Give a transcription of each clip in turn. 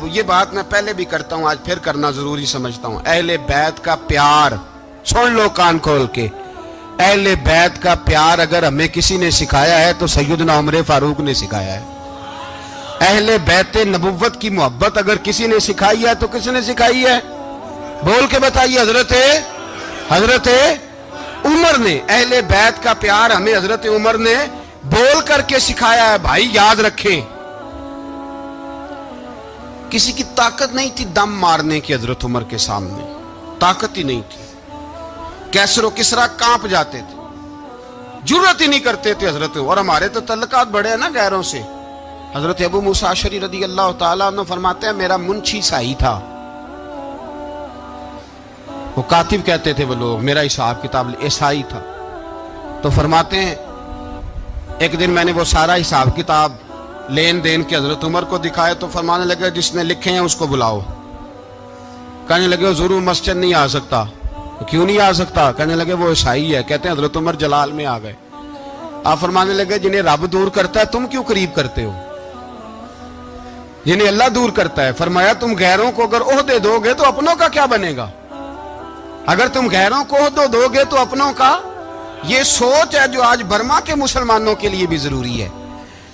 یہ بات میں پہلے بھی کرتا ہوں، آج پھر کرنا ضروری سمجھتا ہوں۔ اہل بیت کا پیار، سن لو کان کھول کے، اہل بیت کا پیار اگر ہمیں کسی نے سکھایا ہے تو سیدنا عمر فاروق نے سکھایا ہے۔ اہل بیت نبوت کی محبت اگر کسی نے سکھائی ہے تو کس نے سکھائی ہے؟ بول کے بتائیے۔ حضرت عمر نے۔ اہل بیت کا پیار ہمیں حضرت عمر نے بول کر کے سکھایا ہے۔ بھائی یاد رکھیں، کسی کی طاقت نہیں تھی دم مارنے کی حضرت عمر کے سامنے، طاقت ہی نہیں تھی۔ کیسر و کسرا کانپ جاتے تھے، جرأت ہی نہیں کرتے تھے حضرت۔ اور ہمارے تو تعلقات بڑے ہیں نا غیروں سے۔ حضرت ابو موسیٰ اشعری رضی اللہ تعالیٰ عنہ فرماتے ہیں میرا منشی سائی تھا، وہ کاتب کہتے تھے وہ لوگ، میرا حساب کتاب عیسائی تھا۔ تو فرماتے ہیں ایک دن میں نے وہ سارا حساب کتاب لین دین کے حضرت عمر کو دکھائے تو فرمانے لگے جس نے لکھے ہیں اس کو بلاؤ۔ کہنے لگے حضور مسجد نہیں آ سکتا۔ کیوں نہیں آ سکتا؟ کہنے لگے وہ عیسائی ہے۔ کہتے ہیں حضرت عمر جلال میں آ گئے۔ آپ فرمانے لگے جنہیں رب دور کرتا ہے تم کیوں قریب کرتے ہو؟ جنہیں اللہ دور کرتا ہے۔ فرمایا تم غیروں کو اگر عہدے دو گے تو اپنوں کا کیا بنے گا؟ اگر تم غیروں کو عہدے دو گے تو اپنوں کا۔ یہ سوچ ہے جو آج برما کے مسلمانوں کے لیے بھی ضروری ہے۔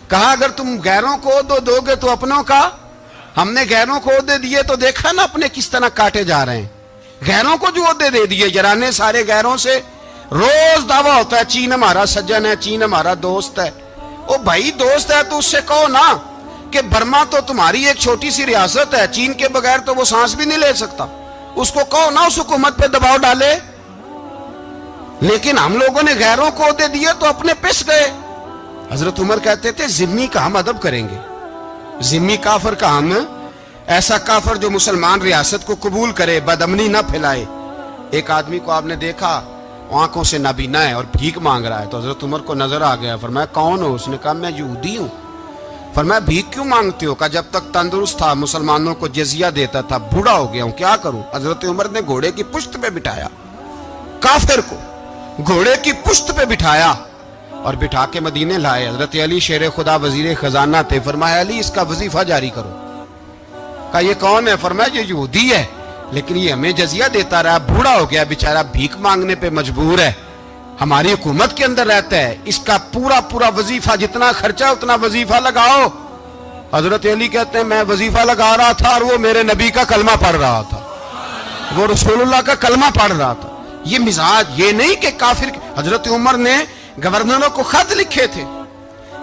کہا اگر تم غیروں کو عہدے دو گے تو اپنوں کا۔ ہم نے غیروں کو عہدے دیے تو دیکھا نا اپنے کس طرح کاٹے جا رہے ہیں۔ غیروں کو جو عہدے دے دیے، جرانے سارے غیروں سے روز دعویٰ ہوتا ہے چین ہمارا سجن ہے، چین ہمارا دوست ہے۔ او بھائی دوست ہے تو اس سے کہو نا کہ برما تو تمہاری ایک چھوٹی سی ریاست ہے، چین کے بغیر تو وہ سانس بھی نہیں لے سکتا۔ اس کو کہو نا اس حکومت پہ دباؤ ڈالے۔ لیکن ہم لوگوں نے غیروں کو عہدے دیے تو اپنے پس گئے۔ حضرت عمر کہتے تھے ذمہ کا ہم ادب کریں گے، ذمہ کافر کا ہم، ایسا کافر جو مسلمان ریاست کو قبول کرے، بدامنی نہ پھیلائے۔ ایک آدمی کو آپ نے دیکھا آنکھوں سے نابینا ہے اور بھیک مانگ رہا ہے، تو حضرت عمر کو نظر آ گیا۔ فرمایا کون ہو؟ اس نے کہا میں یہودی ہوں۔ فرمایا بھیک کیوں مانگتے ہو؟ کہا جب تک تندرست تھا مسلمانوں کو جزیہ دیتا تھا، بوڑھا ہو گیا ہوں کیا کروں؟ حضرت عمر نے گھوڑے کی پشت پہ بٹھایا، کافر کو گھوڑے کی پشت پہ بٹھایا اور بٹھا کے مدینے لائے۔ حضرت علی شیر خدا وزیر خزانہ تھے۔ فرمایا علی اس کا وظیفہ جاری کرو۔ کہا یہ کون ہے؟ فرمایا یہ یہودی ہے لیکن یہ ہمیں جزیہ دیتا رہا، بوڑھا ہو گیا بیچارہ، بھیک مانگنے پہ مجبور ہے، ہماری حکومت کے اندر رہتا ہے، اس کا پورا وظیفہ جتنا خرچہ اتنا وظیفہ لگاؤ۔ حضرت علی کہتے ہیں میں وظیفہ لگا رہا تھا اور وہ میرے نبی کا کلمہ پڑھ رہا تھا، وہ رسول اللہ کا کلمہ پڑھ رہا تھا۔ یہ مزاج، یہ نہیں کہ کافر۔ حضرت عمر نے گورنروں کو خط لکھے تھے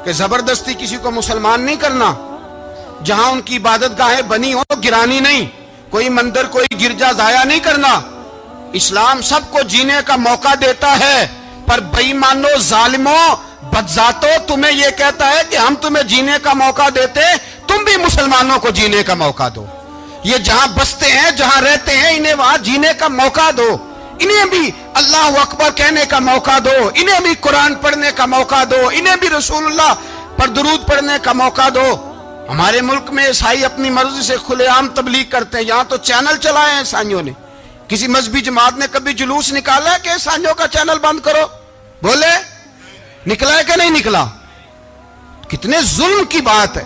کہ زبردستی کسی کو مسلمان نہیں کرنا، جہاں ان کی عبادت گاہیں بنی ہو گرانی نہیں، کوئی مندر کوئی گرجا ضائع نہیں کرنا۔ اسلام سب کو جینے کا موقع دیتا ہے، پر بے ایمانو ظالموں بدذاتوں تمہیں یہ کہتا ہے کہ ہم تمہیں جینے کا موقع دیتے، تم بھی مسلمانوں کو جینے کا موقع دو۔ یہ جہاں بستے ہیں جہاں رہتے ہیں انہیں وہاں جینے کا موقع دو، انہیں بھی اللہ اکبر کہنے کا موقع دو، انہیں بھی قرآن پڑھنے کا موقع دو، انہیں بھی رسول اللہ پر درود پڑھنے کا موقع دو۔ ہمارے ملک میں عیسائی اپنی مرضی سے کھلے عام تبلیغ کرتے ہیں، یہاں تو چینل چلائے ہیں عیسائیوں نے۔ کسی مذہبی جماعت نے کبھی جلوس نکالا ہے کہ عیسائیوں کا چینل بند کرو؟ بولے نکلا ہے کہ نہیں نکلا؟ کتنے ظلم کی بات ہے۔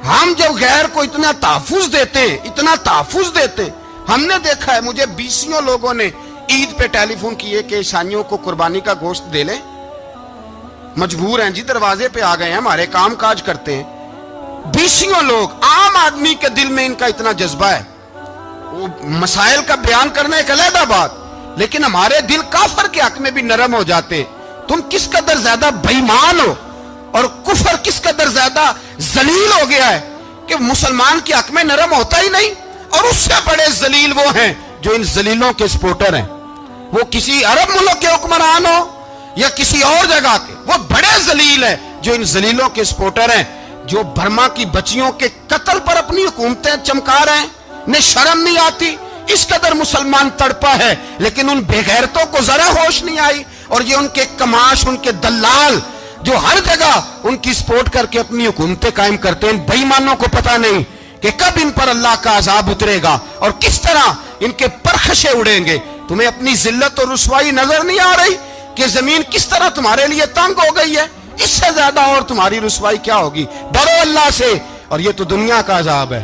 ہم جب غیر کو اتنا تحفظ دیتے، ہم نے دیکھا ہے، مجھے 20 لوگوں نے عید پہ ٹیلی فون کیے کہ عیسائیوں کو قربانی کا گوشت دے لیں، مجبور ہیں جی، دروازے پہ آ گئے ہیں، ہمارے کام کاج کرتے ہیں۔ 20 لوگ، عام آدمی کے دل میں ان کا اتنا جذبہ ہے، وہ مسائل کا بیان کرنا ایک علیحدہ بات، لیکن ہمارے دل کافر کے حق میں بھی نرم ہو جاتے ہیں۔ تم کس قدر زیادہ بے ایمان ہو اور کفر کس قدر زیادہ ذلیل ہو گیا ہے کہ مسلمان کے حق میں نرم ہوتا ہی نہیں۔ اور اس سے بڑے ذلیل وہ ہیں جو ان ذلیلوں کے سپورٹر ہیں، وہ کسی عرب ملک کے حکمران ہو یا کسی اور جگہ کے، وہ بڑے ذلیل ہیں جو ان ذلیلوں کے سپورٹر ہیں، جو برما کی بچیوں کے قتل پر اپنی حکومتیں چمکا رہے ہیں، انہیں شرم نہیں آتی۔ اس قدر مسلمان تڑپا ہے لیکن ان بے غیرتوں کو ذرا ہوش نہیں آئی، اور یہ ان کے کماش، ان کے دلال جو ہر جگہ ان کی سپورٹ کر کے اپنی حکومتیں قائم کرتے ہیں، بے ایمانوں کو پتہ نہیں کہ کب ان پر اللہ کا عذاب اترے گا اور کس طرح ان کے پرخشے اڑیں گے۔ تمہیں اپنی ذلت اور رسوائی نظر نہیں آ رہی کہ زمین کس طرح تمہارے لیے تنگ ہو گئی ہے؟ اس سے زیادہ اور تمہاری رسوائی کیا ہوگی؟ ڈرو اللہ سے، اور یہ تو دنیا کا عذاب ہے۔